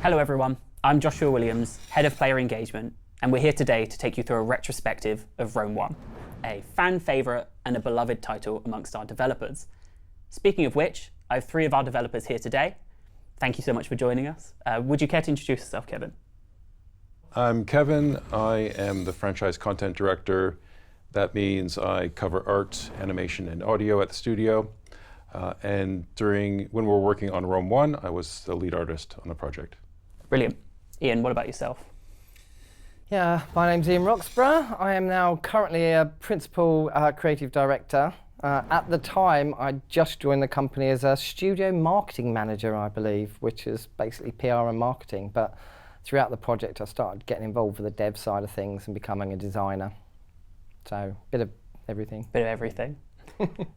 Hello everyone, I'm Joshua Williams, Head of Player Engagement, and we're here today to take you through a retrospective of Rome 1, a fan favourite and a beloved title amongst our developers. Speaking of which, I have three of our developers here today. Thank you so much for joining us. Would you care to introduce yourself, Kevin? I'm Kevin. I am the franchise content director. That means I cover art, animation, and audio at the studio. And when we were working on Rome 1, I was the lead artist on the project. Brilliant. Ian, what about yourself? Yeah, my name's Ian Roxburgh. I am now currently a principal creative director. At the time, I just joined the company as a studio marketing manager, I believe, which is basically PR and marketing. But throughout the project, I started getting involved with the dev side of things and becoming a designer. So, bit of everything. Bit of everything.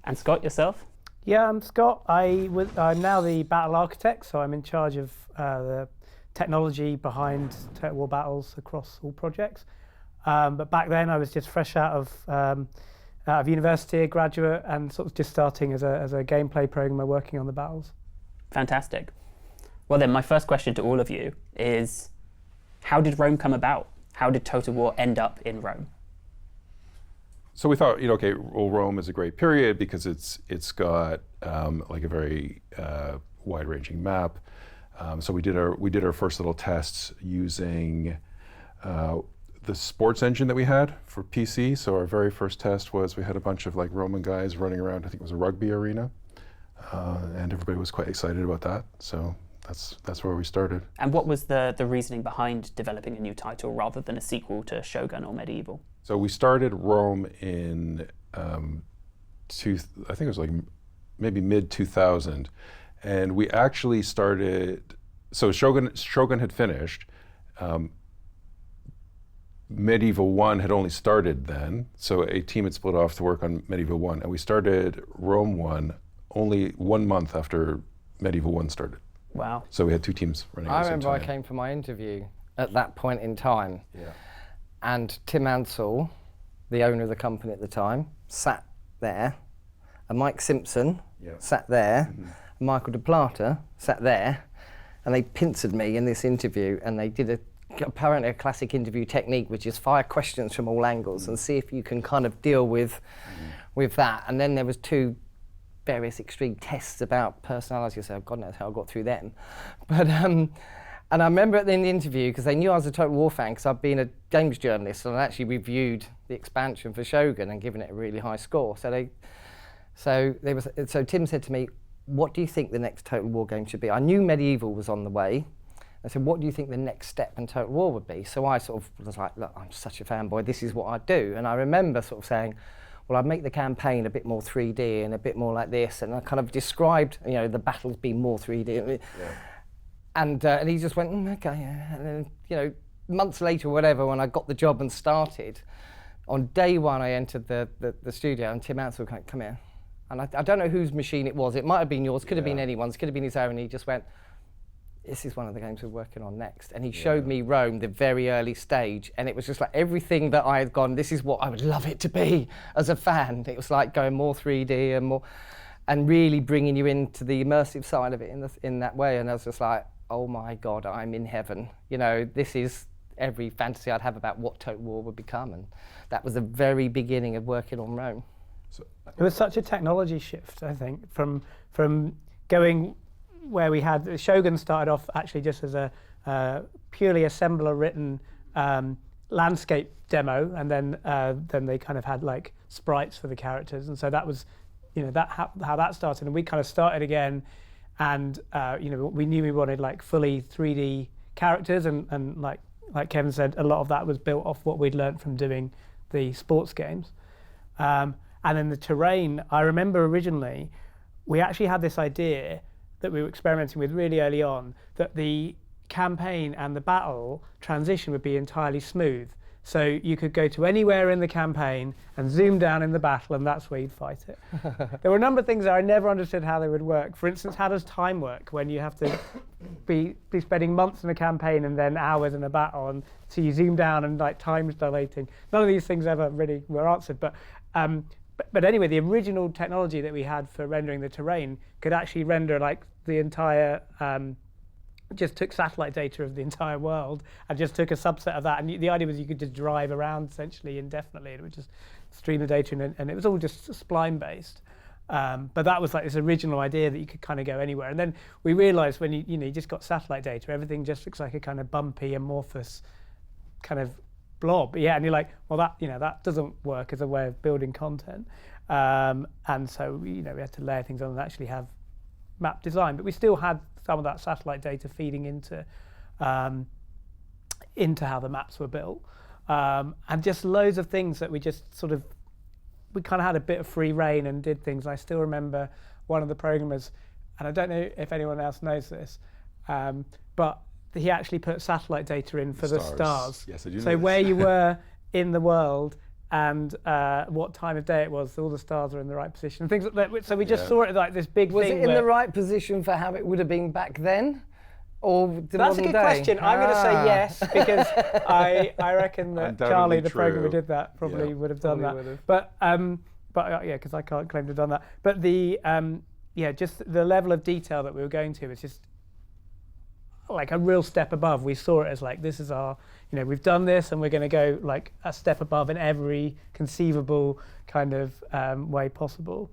And Scott, yourself? Yeah, I'm Scott. I'm now the battle architect, so I'm in charge of the technology behind Total War battles across all projects. But back then, I was just fresh out of university, a graduate, and sort of just starting as a gameplay programmer working on the battles. Fantastic. Well then, my first question to all of you is, how did Rome come about? How did Total War end up in Rome? So we thought, okay, well, Rome is a great period because it's got like a very wide-ranging map. So we did our first little tests using the sports engine that we had for PC. So our very first test was we had a bunch of like Roman guys running around. I think it was a rugby arena, and everybody was quite excited about that. So that's where we started. And what was the reasoning behind developing a new title rather than a sequel to Shogun or Medieval? So we started Rome in I think it was like maybe mid-2000, and we actually started. So Shogun had finished. Medieval 1 had only started then, so a team had split off to work on Medieval 1, and we started Rome 1 only 1 month after Medieval 1 started. Wow. So we had two teams running at the same time. I remember I came for my interview at that point in time. Yeah. And Tim Ansell, the owner of the company at the time, sat there, and Mike Simpson sat there, and Michael de Plata sat there, and they pincered me in this interview, and they did apparently a classic interview technique, which is fire questions from all angles and see if you can kind of deal with that. And then there was two various extreme tests about personality, so God knows how I got through them. But and I remember in the interview, because they knew I was a Total War fan, because I'd been a games journalist and I actually reviewed the expansion for Shogun and given it a really high score. So Tim said to me, "What do you think the next Total War game should be?" I knew Medieval was on the way. I said, "What do you think the next step in Total War would be?" So I sort of was like, "Look, I'm such a fanboy, this is what I'd do." And I remember sort of saying, "Well, I'd make the campaign a bit more 3D and a bit more like this." And I kind of described, the battles being more 3D. Yeah. And he just went, "Okay." Yeah. And then, months later or whatever, when I got the job and started, on day one I entered the studio and Tim Ansell went, "Come here." And I don't know whose machine it was. It might have been yours, could have been anyone's, could have been his own. And he just went, "This is one of the games we're working on next." And he showed me Rome, the very early stage, and it was just like everything that I had gone, this is what I would love it to be as a fan. It was like going more 3D and really bringing you into the immersive side of it in that way. And I was just like, oh my God, I'm in heaven. This is every fantasy I'd have about what Total War would become. And that was the very beginning of working on Rome. It was such a technology shift, I think, from going where we had Shogun started off actually just as a purely assembler written landscape demo, and then they kind of had like sprites for the characters, and so that was how that started. And we kind of started again, and we knew we wanted like fully 3D characters, and like Kevin said, a lot of that was built off what we'd learned from doing the sports games. And then the terrain, I remember originally we actually had this idea that we were experimenting with really early on, that the campaign and the battle transition would be entirely smooth. So you could go to anywhere in the campaign and zoom down in the battle, and that's where you'd fight it. There were a number of things that I never understood how they would work. For instance, how does time work when you have to be spending months in a campaign and then hours in a battle, and so you zoom down and like time's dilating. None of these things ever really were answered, but anyway, the original technology that we had for rendering the terrain could actually render like the entire just took satellite data of the entire world and just took a subset of that. And the idea was you could just drive around essentially indefinitely, and it would just stream the data in, and it was all just spline based. But that was like this original idea that you could kind of go anywhere. And then we realized when you just got satellite data, everything just looks like a kind of bumpy, amorphous kind of blob. Yeah, and you're like, well, that doesn't work as a way of building content. And so we had to layer things on and actually have map design, but we still had some of that satellite data feeding into how the maps were built, and just loads of things that we kind of had a bit of free reign and did things. I still remember one of the programmers, and I don't know if anyone else knows this, but he actually put satellite data in for the stars. Yes, I do know so this. where you were in the world and what time of day it was, all the stars are in the right position and things like that. So we just saw it like this big Was thing. it in the right position for how it would have been back then? Or the That's a good question. I'm going to say yes, because I reckon that Undoubtedly Charlie, the true. programmer, did that. Probably would have done Probably that. would have. But yeah, because I can't claim to have done that. But the just the level of detail that we were going to is just like a real step above. We saw it as like, this is our, we've done this and we're going to go like a step above in every conceivable kind of way possible.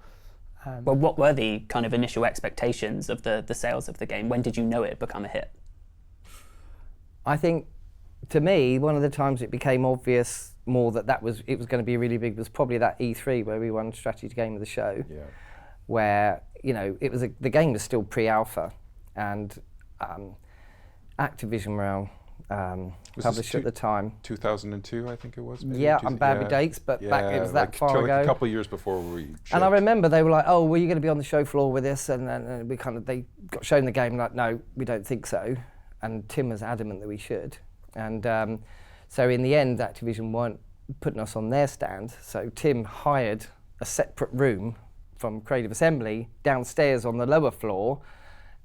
Well, what were the kind of initial expectations of the sales of the game? When did you know it had become a hit? I think, to me, one of the times it became obvious more that it was going to be really big was probably that E3 where we won Strategy Game of the Show, where it was the game was still pre-alpha, and Activision were our publisher at the time. 2002, I think it was. Maybe? Yeah, I'm bad with dates, but back it was that far ago. A couple of years before we shipped. And I remember they were like, "Oh, well, you're going to be on the show floor with us," and then they got shown the game. Like, no, we don't think so. And Tim was adamant that we should. And so in the end, Activision weren't putting us on their stand. So Tim hired a separate room from Creative Assembly downstairs on the lower floor,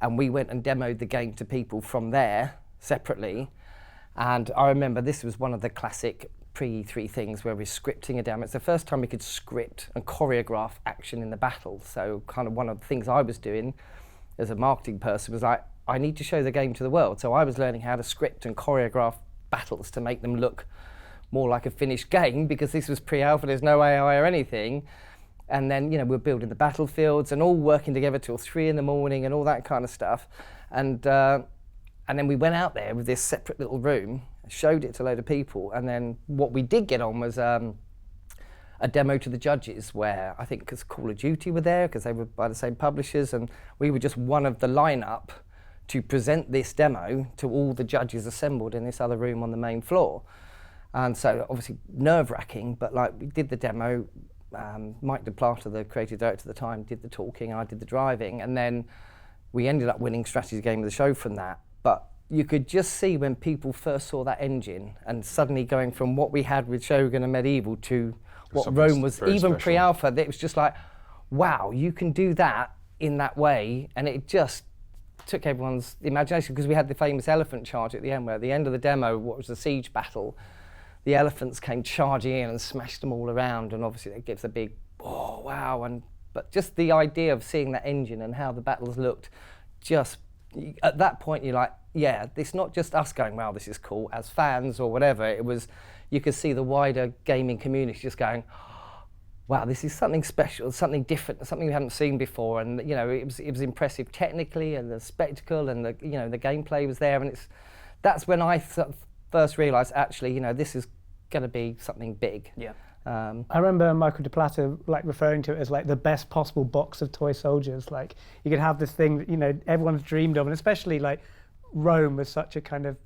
and we went and demoed the game to people from there separately. And I remember this was one of the classic pre-E3 things where we're scripting a demo. It's the first time we could script and choreograph action in the battle. So kind of one of the things I was doing as a marketing person was like, I need to show the game to the world. So I was learning how to script and choreograph battles to make them look more like a finished game, because this was pre-alpha, there's no AI or anything. And then, we're building the battlefields and all working together till 3 a.m. and all that kind of stuff. And then we went out there with this separate little room, showed it to a load of people, and then what we did get on was a demo to the judges, where I think because Call of Duty were there, because they were by the same publishers, and we were just one of the lineup to present this demo to all the judges assembled in this other room on the main floor. And so obviously nerve-wracking, but like we did the demo, Mike DePlata, the creative director at the time, did the talking, I did the driving, and then we ended up winning Strategy Game of the Show from that. But you could just see when people first saw that engine and suddenly going from what we had with Shogun and Medieval to what Rome was, even pre-alpha, that it was just like, wow, you can do that in that way. And it just took everyone's imagination, because we had the famous elephant charge at the end, where at the end of the demo, what was the siege battle, the elephants came charging in and smashed them all around, and obviously that gives a big, oh, wow. But just the idea of seeing that engine and how the battles looked, just, at that point you're like, yeah, it's not just us going, wow, this is cool, as fans or whatever, it was, you could see the wider gaming community just going, wow, this is something special, something different, something we haven't seen before, and it was impressive technically, and the spectacle, and the gameplay was there, and that's when I first realised actually, this is going to be something big. Yeah. I remember Michael DePlata referring to it as like the best possible box of toy soldiers. Like you could have this thing that everyone's dreamed of, and especially like Rome was such a kind of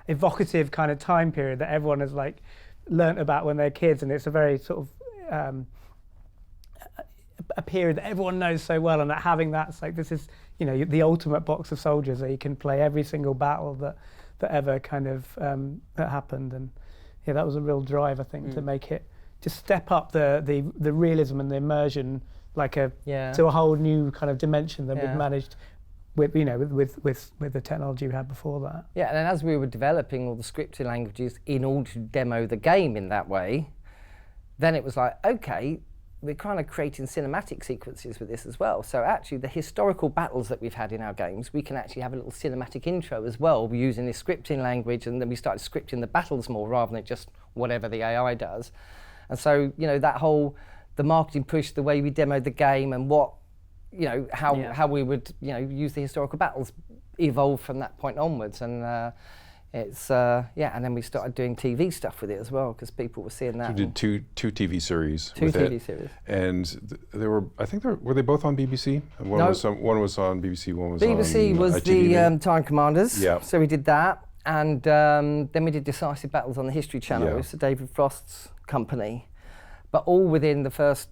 evocative kind of time period that everyone has like learnt about when they're kids, and it's a very sort of a period that everyone knows so well, and that having that's like, this is the ultimate box of soldiers that you can play every single battle that ever kind of that happened. And yeah, that was a real drive, I think, to make it just step up the realism and the immersion to a whole new kind of dimension that we'd managed with the technology we had before that. Yeah, and then as we were developing all the scripting languages in order to demo the game in that way, then it was like, okay, we're kind of creating cinematic sequences with this as well. So actually the historical battles that we've had in our games, we can actually have a little cinematic intro as well using this scripting language, and then we started scripting the battles more rather than just whatever the AI does. And so, that whole, the marketing push, the way we demoed the game and what, how we would, use the historical battles evolved from that point onwards. And it's and then we started doing TV stuff with it as well because people were seeing that. We did two TV series. Two with TV it. series. And they were, I think, were they both on BBC? And one No. one was on BBC, one was BBC on was ITV. the Time Commanders. Yeah. So we did that, and then we did Decisive Battles on the History Channel. Yeah. It was David Frost's company, but all within the first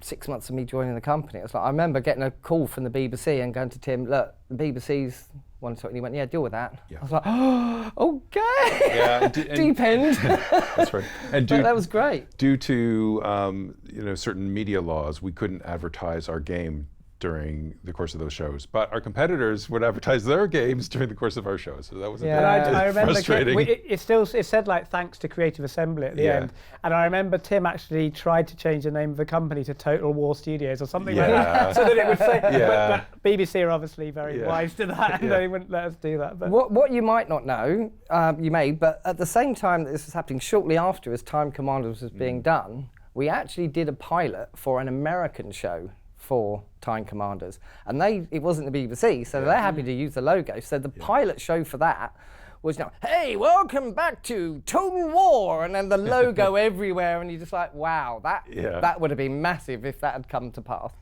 6 months of me joining the company. It was like I remember getting a call from the BBC and going to Tim, look, the BBC's one talk, and he went, yeah, deal with that. Yeah. I was like, oh, okay. Yeah, Deep end. That's right. And But that was great. due to certain media laws, we couldn't advertise our game during the course of those shows. But our competitors would advertise their games during the course of our shows. So that was a Yeah. bit And I remember frustrating. it said like thanks to Creative Assembly at the Yeah. end, and I remember Tim actually tried to change the name of the company to Total War Studios or something like Yeah. that, so that it would say. Yeah. But BBC are obviously very Yeah. wise to that, and Yeah. they wouldn't let us do that. But What you might not know, you may, but at the same time that this was happening, shortly after, as Time Commanders was being done, we actually did a pilot for an American show for Time Commanders, and it wasn't the BBC, so they're happy to use the logo. So the pilot show for that was hey, welcome back to Total War, and then the logo everywhere, and you're just like, wow, that would have been massive if that had come to pass.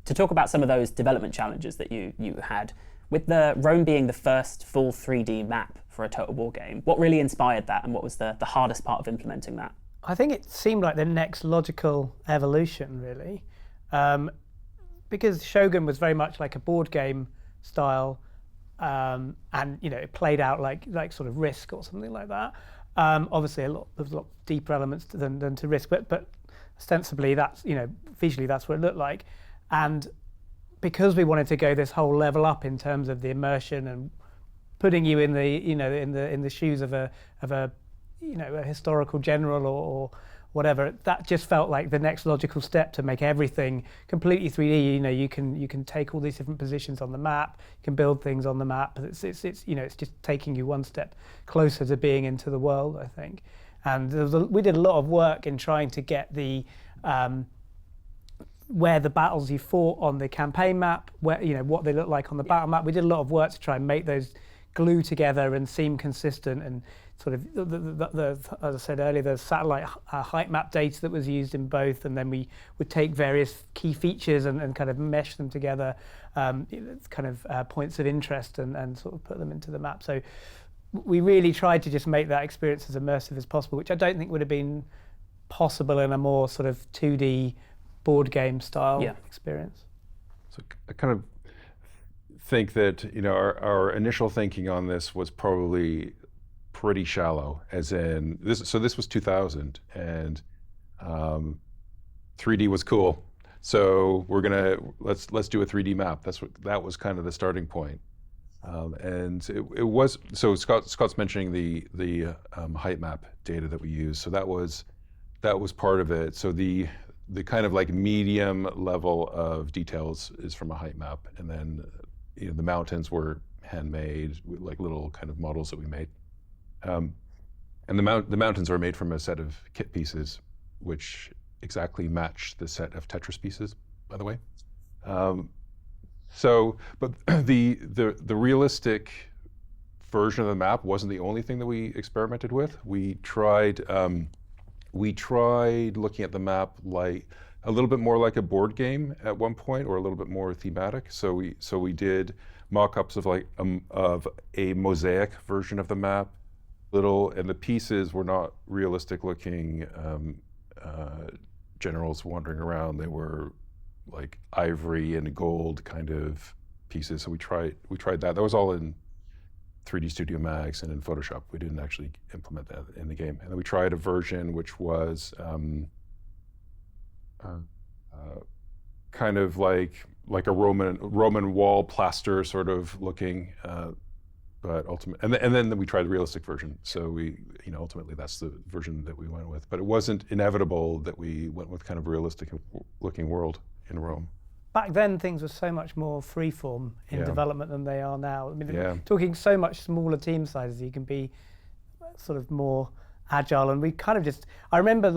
To talk about some of those development challenges that you had, with the Rome being the first full 3D map for a Total War game, what really inspired that, and what was the hardest part of implementing that? I think it seemed like the next logical evolution, really, because Shogun was very much like a board game style, and it played out like sort of Risk or something like that. Obviously, there's a lot deeper elements than to Risk, but ostensibly that's visually that's what it looked like, and because we wanted to go this whole level up in terms of the immersion and putting you in the shoes of a historical general or whatever, that just felt like the next logical step to make everything completely 3D. You can take all these different positions on the map, you can build things on the map. It's just taking you one step closer to being into the world, I think. And we did a lot of work in trying to get the where the battles you fought on the campaign map, where what they look like on the battle map. We did a lot of work to try and make those glue together and seem consistent, and sort of as I said earlier, the satellite height map data that was used in both, and then we would take various key features and kind of mesh them together, points of interest, and sort of put them into the map. So we really tried to just make that experience as immersive as possible, which I don't think would have been possible in a more sort of 2D board game style experience. So I kind of think that our initial thinking on this was probably pretty shallow, as in this. So this was 2000, and 3D was cool. So we're gonna let's do a 3D map. That was kind of the starting point, and it was. So Scott's mentioning the height map data that we use. So that was part of it. So the kind of like medium level of details is from a height map, and then the mountains were handmade, like little kind of models that we made. And the mountains are made from a set of kit pieces, which exactly match the set of Tetris pieces, by the way. But the realistic version of the map wasn't the only thing that we experimented with. We tried looking at the map like a little bit more like a board game at one point, or a little bit more thematic. So we did mock-ups of a mosaic version of the map. And the pieces were not realistic looking generals wandering around. They were like ivory and gold kind of pieces. So we tried that. That was all in 3D Studio Max and in Photoshop. We didn't actually implement that in the game. And then we tried a version which was kind of like a Roman wall plaster sort of looking, but ultimately, and then we tried the realistic version. So we, ultimately that's the version that we went with. But it wasn't inevitable that we went with kind of a realistic looking world in Rome. Back then, things were so much more freeform in Yeah. development than they are now. I mean, Yeah. talking so much smaller team sizes, you can be sort of more agile. And we kind of just, I remember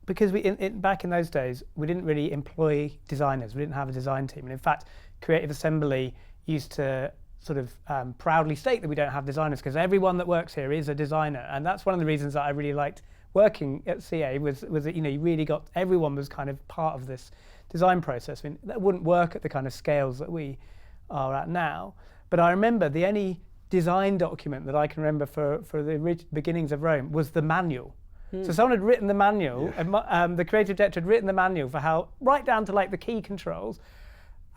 because back in those days, we didn't really employ designers. We didn't have a design team. And in fact, Creative Assembly used to sort of proudly state that we don't have designers because everyone that works here is a designer. And that's one of the reasons that I really liked working at CA was that, you really got, everyone was kind of part of this design process. I mean, that wouldn't work at the kind of scales that we are at now. But I remember the only design document that I can remember for the beginnings of Rome was the manual. So someone had written the manual, and the creative director had written the manual for how, right down to the key controls.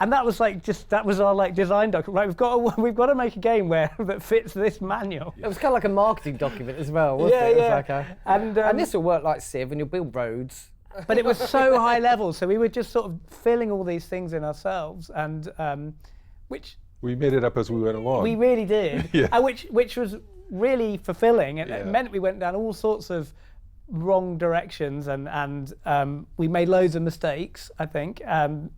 And that was that was our design document. Right, we've got to make a game that fits this manual. It was kind of like a marketing document as well, wasn't it? It was and this will work like Civ, and you'll build roads. But it was so high level, so we were just sort of filling all these things in ourselves, and which We made it up as we went along. we really did, Yeah. and which was really fulfilling. It Yeah. meant we went down all sorts of wrong directions, and we made loads of mistakes, I think, and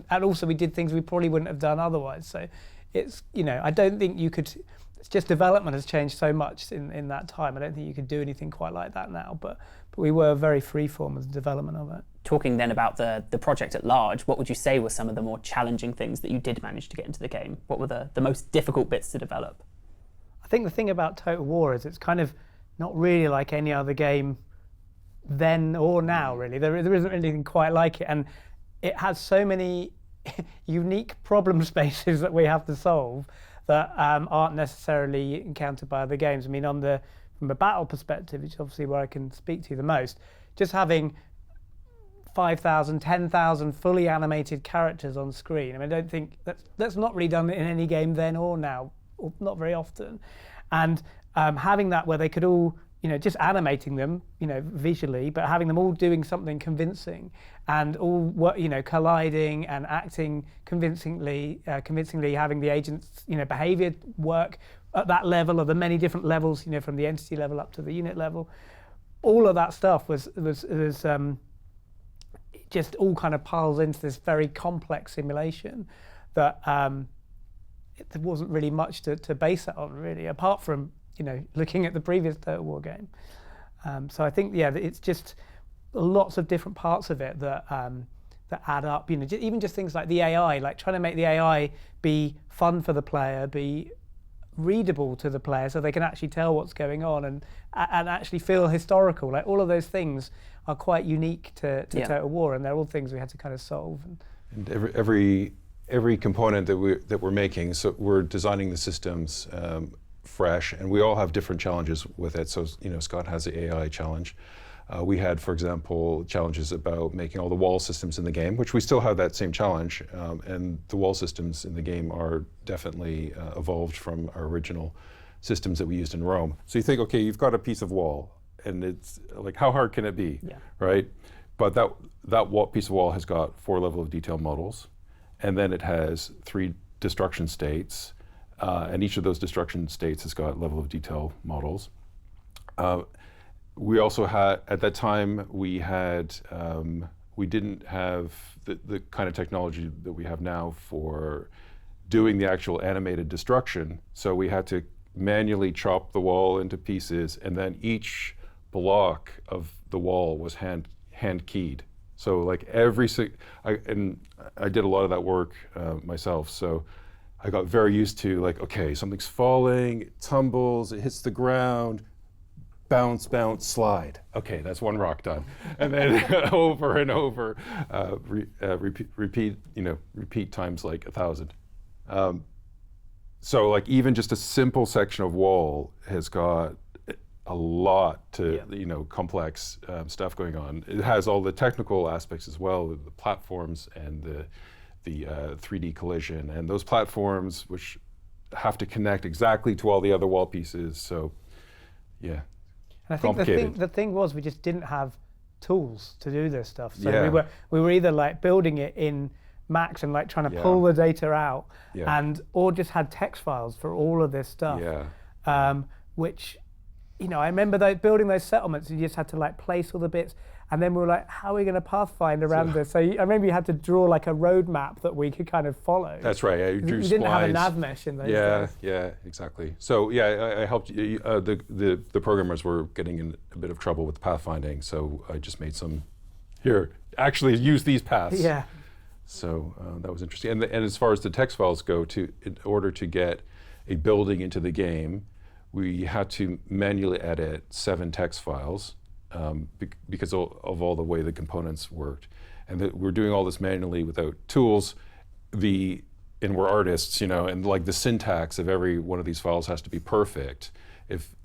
also we did things we probably wouldn't have done otherwise. So it's, I don't think you could. It's just development has changed so much in that time. I don't think you could do anything quite like that now. But we were very freeform as the development of it. Talking then about the project at large, what would you say were some of the more challenging things that you did manage to get into the game? What were the most difficult bits to develop? I think the thing about Total War is it's kind of not really like any other game then or now, really. There isn't anything quite like it. And it has so many unique problem spaces that we have to solve that aren't necessarily encountered by other games. I mean, from a battle perspective, which is obviously where I can speak to the most, just having 5,000, 10,000 fully animated characters on screen. I mean, I don't think that's not really done in any game then or now, or not very often. And having that where they could all, just animating them, visually, but having them all doing something convincing and all, colliding and acting convincingly, having the agents, behavior work at that level, or the many different levels, from the entity level up to the unit level. All of that stuff was just all kind of piles into this very complex simulation that there wasn't really much to base it on, really, apart from looking at the previous Total War game. So I think, it's just lots of different parts of it that add up. Even just things like the AI, like trying to make the AI be fun for the player, be readable to the player, so they can actually tell what's going on and actually feel historical. Like all of those things are quite unique to Total War, and they're all things we had to kind of solve. And every component that we're making, so we're designing the systems fresh, and we all have different challenges with it. So Scott has the AI challenge. We had, for example, challenges about making all the wall systems in the game, which we still have that same challenge. And the wall systems in the game are definitely evolved from our original systems that we used in Rome. So you think, okay, you've got a piece of wall, and it's like, how hard can it be, right? But that piece of wall has got 4 level of detail models, and then it has 3 destruction states, and each of those destruction states has got level of detail models. We also had, at that time, we didn't have the kind of technology that we have now for doing the actual animated destruction. So we had to manually chop the wall into pieces, and then each block of the wall was hand keyed. So like I did a lot of that work myself. So I got very used to, like, okay, something's falling, it tumbles, it hits the ground, bounce, bounce, slide. Okay, that's one rock done. And then over and over, repeat times like 1,000. So like even just a simple section of wall has got a lot to, complex stuff going on. It has all the technical aspects as well, the platforms and the 3D collision, and those platforms which have to connect exactly to all the other wall pieces. So, yeah. And I think the thing was we just didn't have tools to do this stuff. So we were either like building it in Macs and like trying to Yeah. pull the data out, Yeah. and or just had text files for all of this stuff. Yeah. Which, you know, I remember building those settlements. You just had to like place all the bits, and then we were like, how are we going to pathfind around this? So I remember you had to draw like a roadmap that we could kind of follow. That's right. I drew You didn't have a splines. nav mesh in those Yeah, days. yeah, exactly. So yeah, I helped. The programmers were getting in a bit of trouble with pathfinding, so I just made some. Here, actually use these paths. Yeah. So that was interesting. And as far as the text files go, in order to get a building into the game, we had to manually edit 7 text files because of all the way the components worked. And we're doing all this manually without tools. And we're artists, you know, and like the syntax of every one of these files has to be perfect. If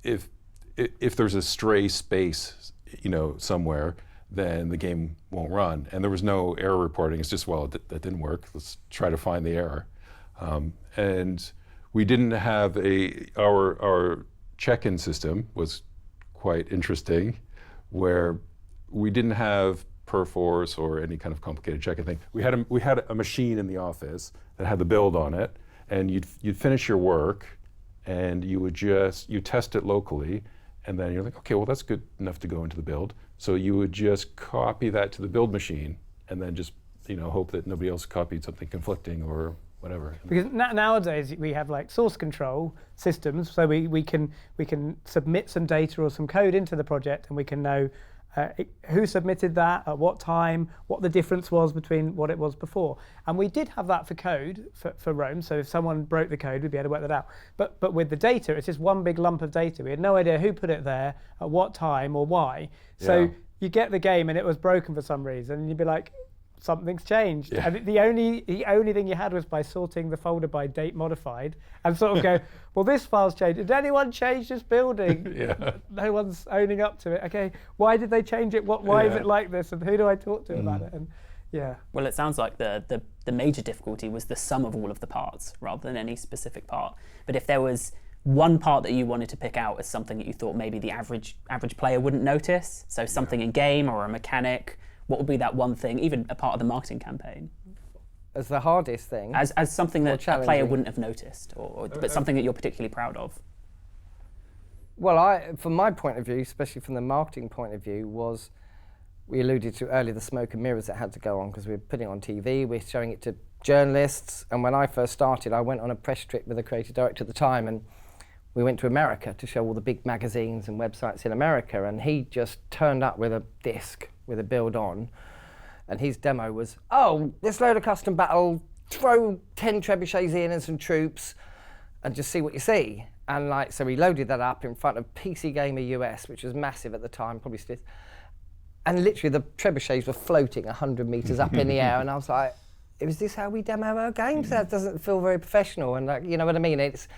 there's a stray space, you know, somewhere, then the game won't run. And there was no error reporting. It's just, well, that didn't work. Let's try to find the error. And we didn't have our check-in system was quite interesting, where we didn't have Perforce or any kind of complicated check-in thing. We had a machine in the office that had the build on it, and you'd finish your work, and you test it locally, and then you're like, okay, well that's good enough to go into the build. So you would just copy that to the build machine, and then just hope that nobody else copied something conflicting or whatever. Because nowadays we have like source control systems, so we can submit some data or some code into the project, and we can know who submitted that, at what time, what the difference was between what it was before. And we did have that for code for Rome, so if someone broke the code, we'd be able to work that out. But with the data, it's just one big lump of data. We had no idea who put it there, at what time, or why. So Yeah. you get the game and it was broken for some reason, and you'd be like, something's changed. Yeah. And the only thing you had was by sorting the folder by date modified and sort of go, well, this file's changed. Did anyone change this building? Yeah. No one's owning up to it. Okay, why did they change it? Why is Yeah. it like this? And who do I talk to about it? And yeah. Well, it sounds like the major difficulty was the sum of all of the parts rather than any specific part. But if there was one part that you wanted to pick out as something that you thought maybe the average player wouldn't notice, so something in game or a mechanic, what would be that one thing, even a part of the marketing campaign, As the hardest thing. as something that a player challenging. wouldn't have noticed, but something that you're particularly proud of? Well, from my point of view, especially from the marketing point of view, was we alluded to earlier the smoke and mirrors that had to go on because we were putting it on TV, we're showing it to journalists. And when I first started, I went on a press trip with the creative director at the time, and we went to America to show all the big magazines and websites in America. And he just turned up with a disc with a build on. And his demo was, oh, this load of custom battle, throw 10 trebuchets in and some troops and just see what you see. And so we loaded that up in front of PC Gamer US, which was massive at the time, probably still. And literally the trebuchets were floating 100 meters up in the air. And I was like, is this how we demo our games? That doesn't feel very professional. And you know what I mean? It's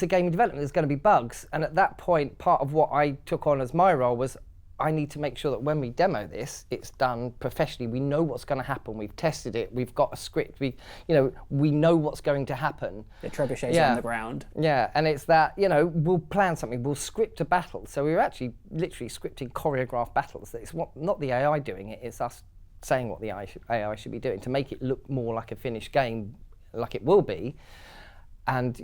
a game of development, there's going to be bugs. And at that point, part of what I took on as my role was I need to make sure that when we demo this, it's done professionally. We know what's going to happen. We've tested it. We've got a script. We know what's going to happen. The trebuchets on the ground. Yeah, and it's that, we'll plan something. We'll script a battle. So we were actually literally scripting choreographed battles. It's not the AI doing it. It's us saying what the AI should be doing to make it look more like a finished game, like it will be. And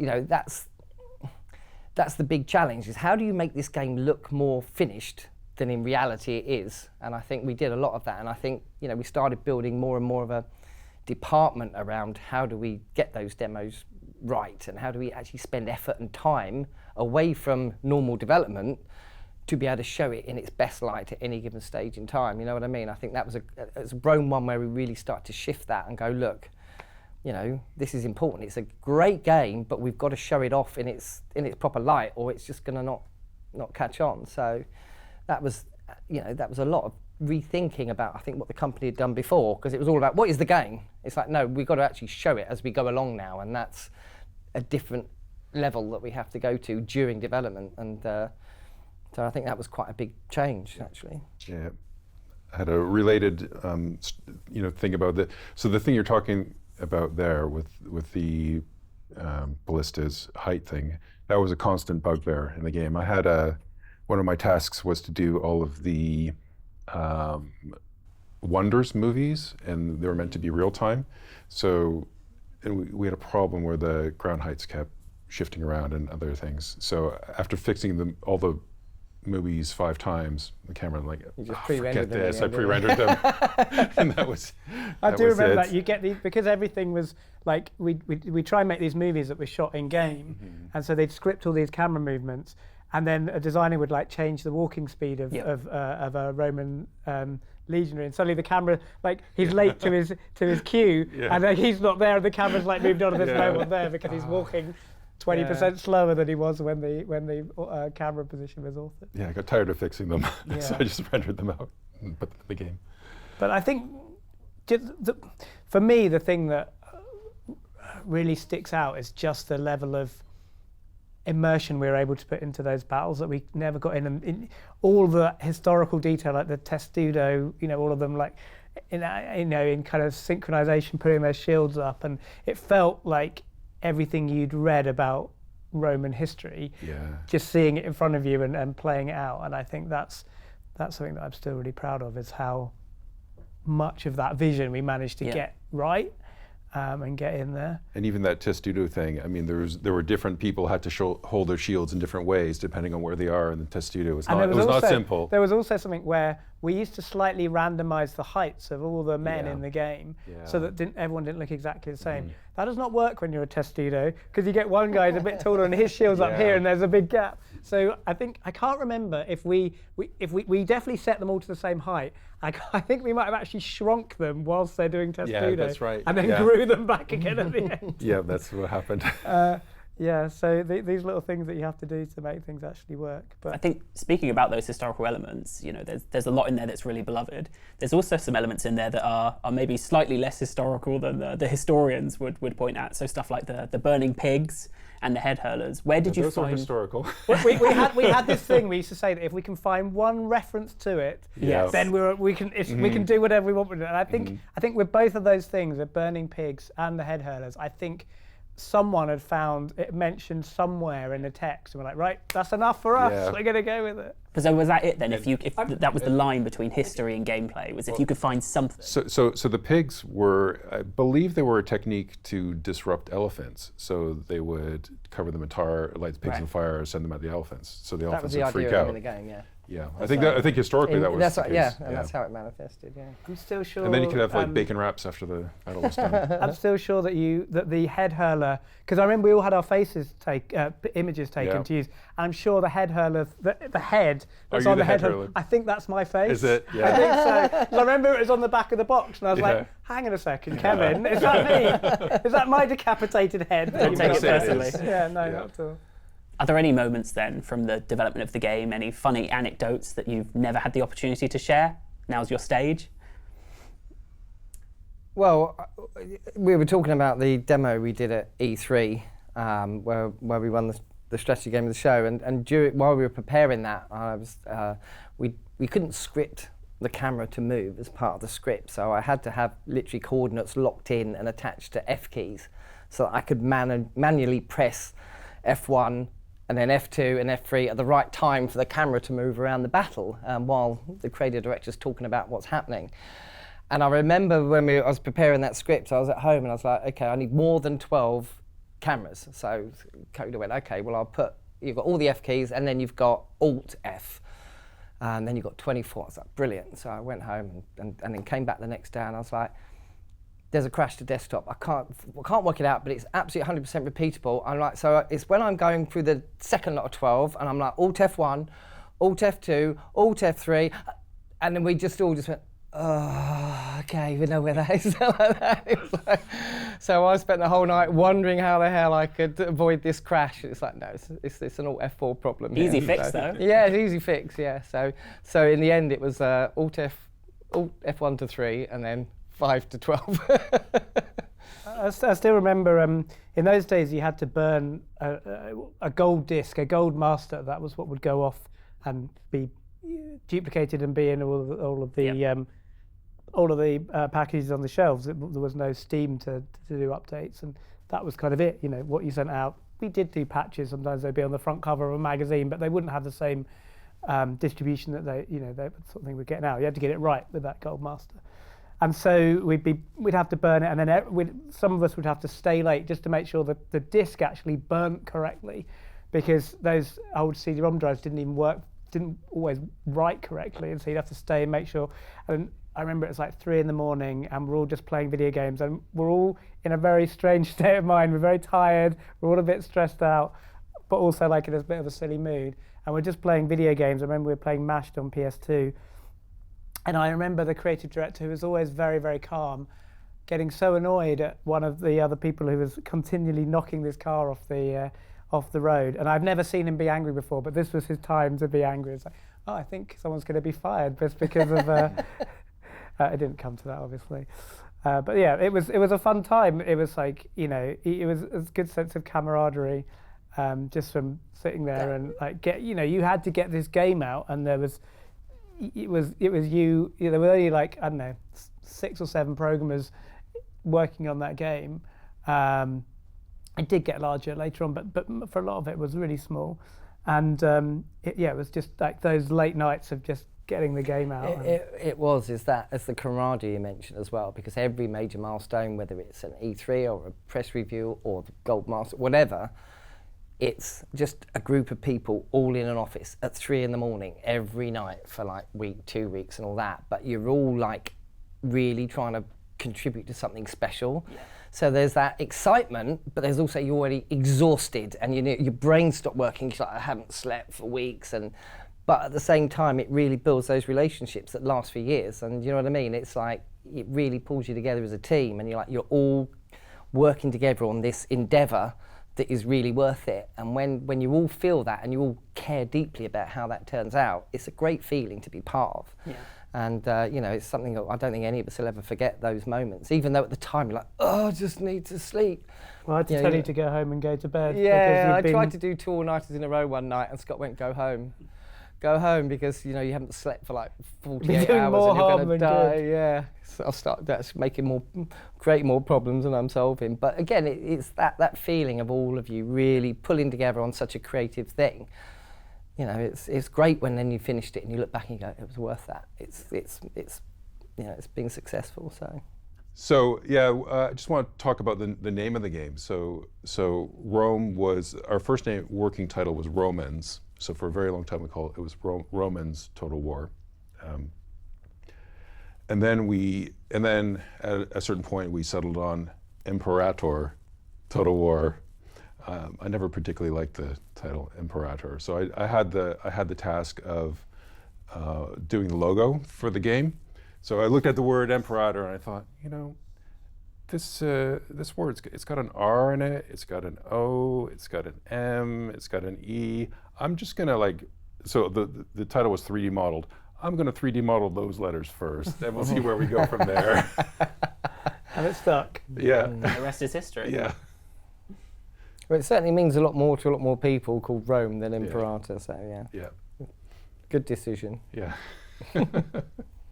that's the big challenge: is how do you make this game look more finished than in reality it is? And I think we did a lot of that. And I think we started building more and more of a department around how do we get those demos right, and how do we actually spend effort and time away from normal development to be able to show it in its best light at any given stage in time. You know what I mean? I think that was a Rome one where we really start to shift that and go, look, this is important. It's a great game, but we've got to show it off in its proper light, or it's just going to not catch on. So that was a lot of rethinking about, I think, what the company had done before, because it was all about what is the game. It's like, no, we've got to actually show it as we go along now, and that's a different level that we have to go to during development. And so I think that was quite a big change, actually. Yeah, I had a related thing about that. So the thing you're talking about there with the ballistas height thing, that was a constant bugbear in the game. I had one of my tasks was to do all of the Wonders movies, and they were meant to be real time. So, and we had a problem where the ground heights kept shifting around and other things. So after fixing all the movies 5 times, the camera like, You just "Oh, pre-rendered forget them this. I again, pre-rendered them, and that was. I that do was remember it. that. You get these because everything was like we try and make these movies that were shot in game, and so they'd script all these camera movements, and then a designer would like change the walking speed of a Roman legionary, and suddenly the camera like he's late to his cue, and he's not there, and the camera's like moved on, and there's no one there because he's walking 20% slower than he was when the camera position was altered. Yeah, I got tired of fixing them, so Yeah. I just rendered them out and put them in the game. But I think, for me, the thing that really sticks out is just the level of immersion we were able to put into those battles that we never got in. And in all the historical detail, like the testudo, all of them, like in kind of synchronization, putting their shields up, and it felt like everything you'd read about Roman history, just seeing it in front of you and playing it out. And I think that's something that I'm still really proud of, is how much of that vision we managed to get right and get in there. And even that testudo thing, I mean, there were different people had to hold their shields in different ways depending on where they are, and the testudo was not, not simple. There was also something where we used to slightly randomize the heights of all the men in the game so that everyone didn't look exactly the same. That does not work when you're a testudo, because you get one guy who's a bit taller and his shield's up here and there's a big gap. So I can't remember if we definitely set them all to the same height. I think we might have actually shrunk them whilst they're doing testudo. Yeah, that's right. And then grew them back again at the end. Yeah, that's what happened. So these little things that you have to do to make things actually work. But I think speaking about those historical elements, there's a lot in there that's really beloved. There's also some elements in there that are maybe slightly less historical than the historians would point at. So stuff like the burning pigs and the head hurlers. Where did you Those are find? historical. we had this thing we used to say that if we can find one reference to it, then we can do whatever we want with it. And I think with both of those things, the burning pigs and the head hurlers, I think someone had found it mentioned somewhere in the text, and we're like, right, that's enough for us. Yeah. We're gonna go with it. So was that it then? If that was the line between history and gameplay, was if you could find something. So the pigs were, I believe they were a technique to disrupt elephants. So they would cover them in tar, light the pigs on fire, send them at the elephants. So the That was elephants the would idea freak of out. them in the game, yeah. Yeah, I think historically that was that's the what, case. and that's how it manifested, yeah. I'm still sure. And then you could have like bacon wraps after the battle was done. I'm still sure that the head hurler, because I remember we all had our faces images taken Yeah. to use, and I'm sure the head hurler, the head that's you on the the head head hurler, hurler? I think that's my face. Is it? I Yeah. think so. 'Cause I remember it was on the back of the box, and I was Yeah. like, hang on a second, Kevin, is that me? Is that my decapitated head? Don't take it say it personally. is. Yeah, no, Yeah. not at all. Are there any moments then from the development of the game, any funny anecdotes that you've never had the opportunity to share? Now's your stage. Well, we were talking about the demo we did at E3, where we run the strategy game of the show, and while we were preparing that, we couldn't script the camera to move as part of the script, so I had to have literally coordinates locked in and attached to F keys, so that I could manually press F1 and then F2 and F3 at the right time for the camera to move around the battle while the creative director's talking about what's happening. And I remember when I was preparing that script, I was at home and I was like, okay, I need more than 12 cameras. So Coda went, okay, well you've got all the F keys and then you've got Alt F. And then you've got 24. I was like, brilliant. So I went home and then came back the next day and I was like, there's a crash to desktop. I can't work it out, but it's absolutely 100% repeatable. I'm like, so it's when I'm going through the second lot of 12 and I'm like, Alt F1, Alt F2, Alt F3, and then we just all went, oh, okay, we know where that is. So I spent the whole night wondering how the hell I could avoid this crash. It's like, no, it's an Alt F4 problem here. Easy fix though. Yeah, it's easy fix, yeah. So in the end it was Alt F1 to 3 and then 5 to 12. I still remember in those days you had to burn a gold disc, a gold master. That was what would go off and be duplicated and be in all of the packages on the shelves. There was no Steam to do updates, and that was kind of it. What you sent out. We did do patches. Sometimes they'd be on the front cover of a magazine, but they wouldn't have the same distribution that they sort of thing we're getting out. You had to get it right with that Gold Master. And so we'd have to burn it, and then some of us would have to stay late just to make sure that the disc actually burnt correctly, because those old CD-ROM drives didn't always write correctly, and so you'd have to stay and make sure. And I remember it's like 3 a.m, and we're all just playing video games, and we're all in a very strange state of mind. We're very tired, we're all a bit stressed out, but also like in a bit of a silly mood. And we're just playing video games. I remember we were playing Mashed on PS2. And I remember the creative director, who was always very, very calm, getting so annoyed at one of the other people who was continually knocking this car off the road. And I've never seen him be angry before, but this was his time to be angry. It's like, oh, I think someone's going to be fired just because of... it didn't come to that, obviously. But yeah, it was a fun time. It was like, it was a good sense of camaraderie, just from sitting there and like you had to get this game out, and there was there were only like, I don't know, 6 or 7 programmers working on that game. It did get larger later on, but for a lot of it was really small, and it was just like those late nights of just getting the game out. It's the camaraderie you mentioned as well, because every major milestone, whether it's an E3 or a press review or the Gold Master, whatever, it's just a group of people all in an office at 3 a.m. every night for like week, 2 weeks and all that, but you're all like really trying to contribute to something special. Yeah. So there's that excitement, but there's also, you're already exhausted, and your brain stopped working. You're like, I haven't slept for weeks, but at the same time, it really builds those relationships that last for years. And you know what I mean? It's like, it really pulls you together as a team, and you're all working together on this endeavour that is really worth it. And when you all feel that and you all care deeply about how that turns out, it's a great feeling to be part of. Yeah. And it's something that I don't think any of us will ever forget, those moments, even though at the time you're like, oh, I just need to sleep. Well, I had to tell you to go home and go to bed. Yeah, I tried to do 2 all-nighters in a row one night, and Scott went, go home, because you haven't slept for like 48 hours and you're going to die. Good. Yeah, so I'll start. That's creating more problems than I'm solving. But again, it's that feeling of all of you really pulling together on such a creative thing. It's great when then you finished it and you look back and you go, it was worth that. It's being successful. So yeah, I just want to talk about the name of the game. So Rome was our first working title was Romans. So for a very long time it was Romans Total War, and then at a certain point we settled on Imperator Total War. I never particularly liked the title Imperator, so I had the task of doing the logo for the game. So I looked at the word Imperator and I thought, this word, it's got an R in it, it's got an O, it's got an M, it's got an E. I'm just gonna so the title was 3D modeled. I'm gonna 3D model those letters first, and we'll see where we go from there. And it stuck. Yeah. And the rest is history. Yeah. Well, it certainly means a lot more to a lot more people called Rome than Imperator, so yeah. Yeah. Good decision. Yeah.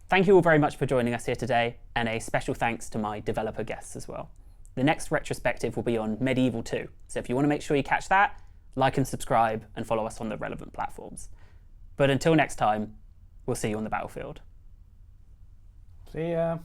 Thank you all very much for joining us here today, and a special thanks to my developer guests as well. The next retrospective will be on Medieval 2, so if you want to make sure you catch that, like and subscribe and follow us on the relevant platforms. But until next time, we'll see you on the battlefield. See ya.